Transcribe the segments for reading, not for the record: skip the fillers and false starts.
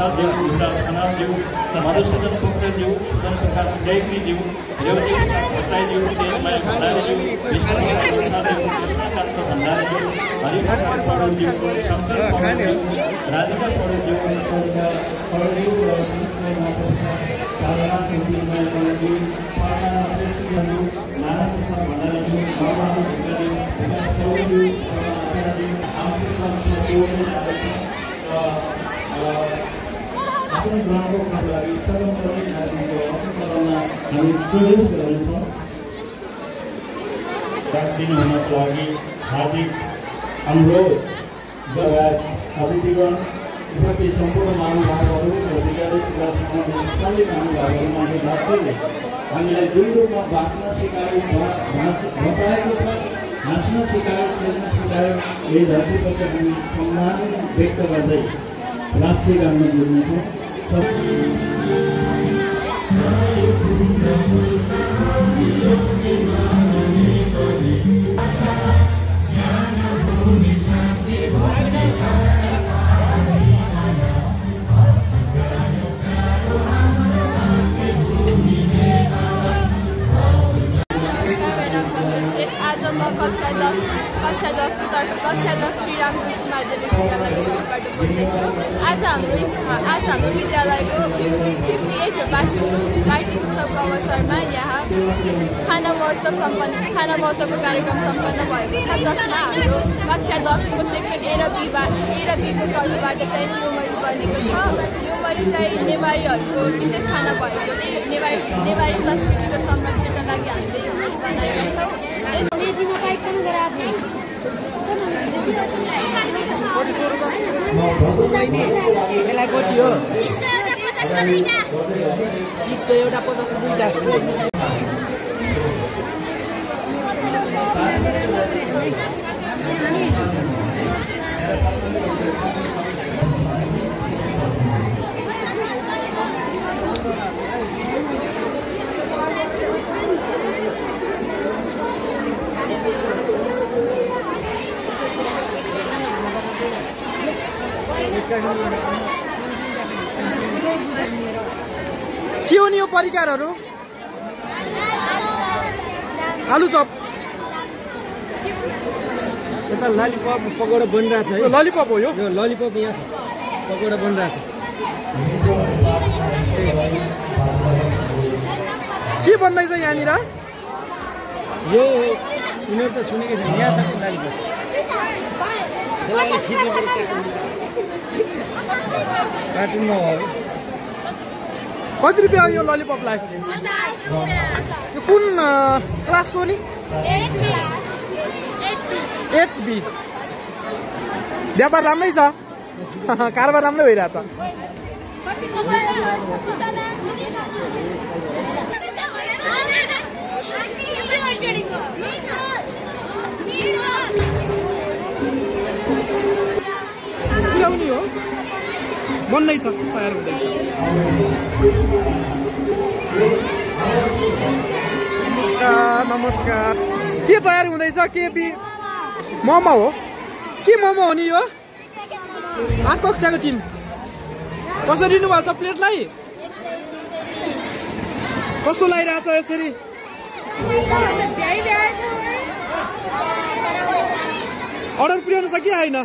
प्रसादज्यू, विशाल खनालज्यू, मधुसूदन पोखरेलज्यू, सुदन प्रकाश जैकीज्यू, रेवती प्रसादज्यू, तेजमाया भण्डारीज्यू, विष्णुप्रसाद प्रसादज्यू, कृष्णकान्त भण्डारीज्यू, हरिप्रसाद पौडेलज्यू, शंकर पौडेलज्यू, राधिका पौडेलज्यू, पौडेलज्यू र साधना केन्द्रीय पौडेलज्यू, पार्वना श्रेष्ठज्यू, नारायण प्रसाद भण्डारीज्यू, बाबुराम भण्डारीज्यू, पौडेलज्यू, आफ्नो ग्रामको लागि सर्वोपरि नागरिकको अवसरमा हामी प्रवेश गर्छौँ। राष्ट्रिय हुनको लागि हार्दिक अनुरोध लगायत अतिथिगण उपस्थित सम्पूर्ण महानुभावहरू र विद्यार्थी सबै महानुभावहरूमाथि लाग्दै हामीलाई जुन रूपमा बाँच्न सिकायो बताएको छ, हाँस्न सिकायो, खेल्न सिकायो, यही धरतीप्रति हामी सम्मान व्यक्त गर्दै राष्ट्रिय गानमा जोड्नेछौँ। कक्षा 10 श्रीरामकृष्ण माध्यमिक विद्यालयबाट बोल्दैछु। आज हाम्रो विद्यालयको 58 वार्षिक उत्सवको अवसरमा यहाँ खाना महोत्सवको कार्यक्रम सम्पन्न भएको छ, जसमा हाम्रो कक्षा 10 को सेक्सन ए र बी को तर्फबाट चाहिँ युमरी बनेको छ। युमरी चाहिँ नेवारीहरूको विशेष खाना भएकोले नेवारी संस्कृतिको संरक्षणका लागि हामीले युमरी बनाएका छौँ। यसलाई कति हो? 30 को एउटा 50 दुईटा। के हो नि यो परिकारहरू? आलु चप, यता ललिपप पकौडा बनिरहेछ है। ललिपप हो यो? ललिपप यहाँ छ, पकौडा बनिरहेछ। के बन्दैछ यहाँनिर? यो यिनीहरू त सुनेकै छैन, यहाँ छ ललिपप। कार्टुनमा हो। कति रुपियाँ हो यो ललिपपलाई? यो कुन क्लासको नि? 8B। व्यापार राम्रै छ, कारोबार राम्रै भइरहेछ। पुर्याउने हो, बन्नै छ, तयार हुँदैछ। नमस्कार। के तयार हुँदैछ? के मोमो हो? के मोमो हो नि यो? 8 कक्षाको 3। कसरी दिनुभएको छ प्लेटलाई? कस्तो लागिरहेछ यसरी? अर्डर पुर्याउनु सकियो होइन?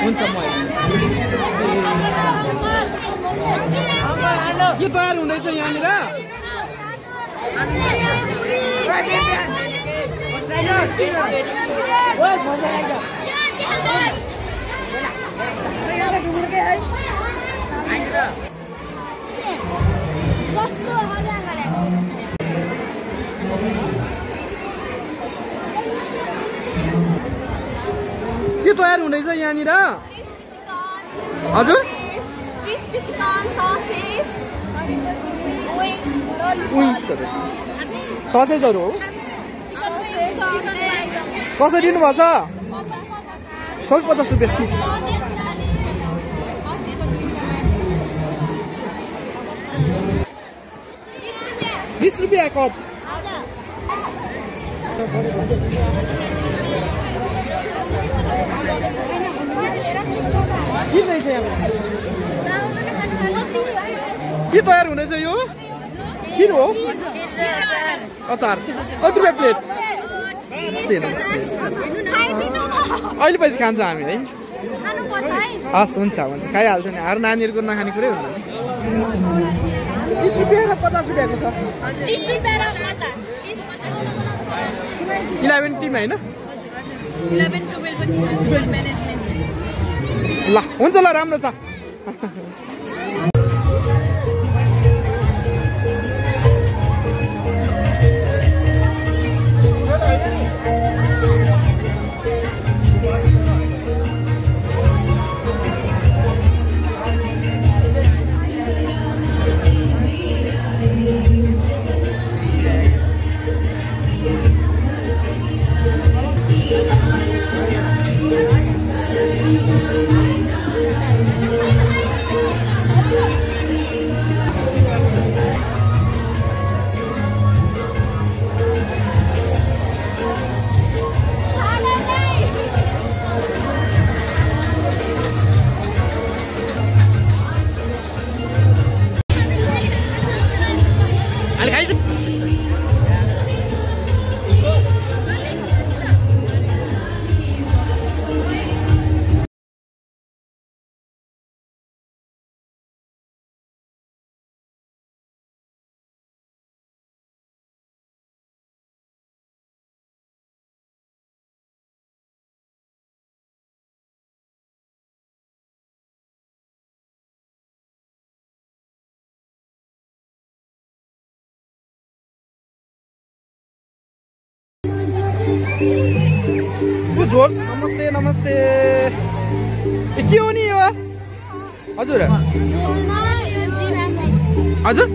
हुन्छ म के तयार हुँदैछ यहाँनिर? के तयार हुँदैछ यहाँनिर? हजुर ससेजहरू हो? कसरी दिनुभएको छ? 150 रुपियाँ पिस। 20 रुपियाँ कप। के रहेछ यहाँ के तयार हुँदैछ यो के हो अचार कति रुपियाँ प्लेट अहिले पछि खान्छ हामी है हस् हुन्छ हुन्छ खाइहाल्छ नि अरू नानीहरूको नखाने कुरै हुँदैन 30 रुपियाँ र 50 रुपियाँको छ 11 टिम होइन ल हुन्छ ल राम्रो छ झोल नमस्ते नमस्ते के हो नि यो हजुर हजुर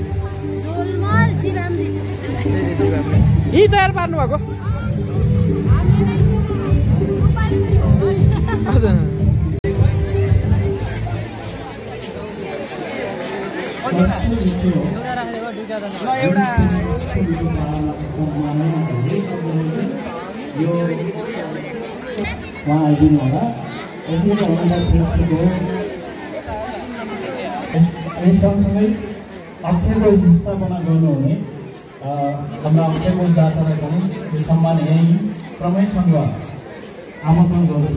यही तयार पार्नु भएको हजुर वहाँ आइदिनु होला सँगसँगै अक्षरको स्थापना गर्नुहुने हाम्रा अक्षरको जातलाई पनि सम्मान यही क्रमैसँग आमन्त्रण गर्दछु।